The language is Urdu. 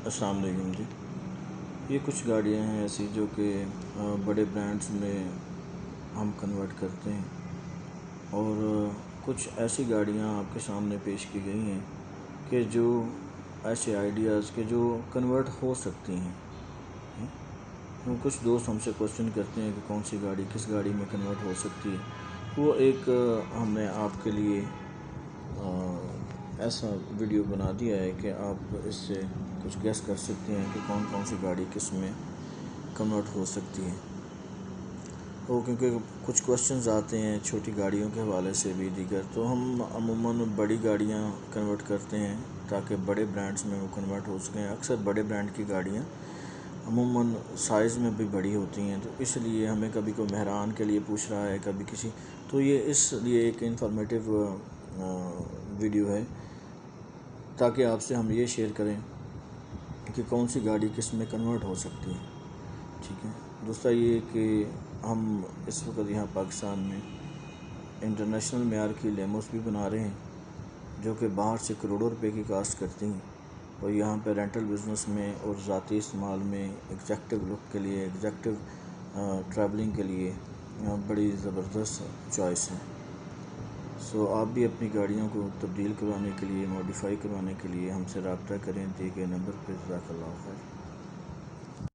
السلام علیکم جی۔ یہ کچھ گاڑیاں ہیں ایسی جو کہ بڑے برانڈز میں ہم کنورٹ کرتے ہیں، اور کچھ ایسی گاڑیاں آپ کے سامنے پیش کی گئی ہیں کہ جو ایسے آئیڈیاز کہ جو کنورٹ ہو سکتی ہیں۔ کچھ دوست ہم سے کوشچن کرتے ہیں کہ کون سی گاڑی کس گاڑی میں کنورٹ ہو سکتی ہے۔ وہ ایک ہم نے آپ کے لیے ایسا ویڈیو بنا دیا ہے کہ آپ اس سے کچھ گیس کر سکتے ہیں کہ کون کون سی گاڑی کس میں کنورٹ ہو سکتی ہے۔ وہ کیونکہ کچھ کوشچنز آتے ہیں چھوٹی گاڑیوں کے حوالے سے بھی دیگر، تو ہم عموماً بڑی گاڑیاں کنورٹ کرتے ہیں تاکہ بڑے برانڈز میں وہ کنورٹ ہو سکیں۔ اکثر بڑے برانڈ کی گاڑیاں عموماً سائز میں بھی بڑی ہوتی ہیں، تو اس لیے ہمیں کبھی کوئی مہران کے لیے پوچھ رہا ہے، کبھی کسی، تو یہ اس لیے ایک انفارمیٹیو ویڈیو ہے تاکہ آپ سے ہم یہ شیئر کریں کہ کون سی گاڑی کس میں کنورٹ ہو سکتی ہے۔ ٹھیک ہے دوستہ، یہ کہ ہم اس وقت یہاں پاکستان میں انٹرنیشنل معیار کی لیموس بھی بنا رہے ہیں جو کہ باہر سے کروڑوں روپے کی کاسٹ کرتی ہیں، اور یہاں پہ رینٹل بزنس میں اور ذاتی استعمال میں ایگزیکٹو لک کے لیے، ایگزیکٹو ٹریولنگ کے لیے بڑی زبردست چوائس ہے۔ سو آپ بھی اپنی گاڑیوں کو تبدیل کروانے کے لیے، موڈیفائی کروانے کے لیے ہم سے رابطہ کریں دیے گئے نمبر پہ۔ جزاک اللہ خیر۔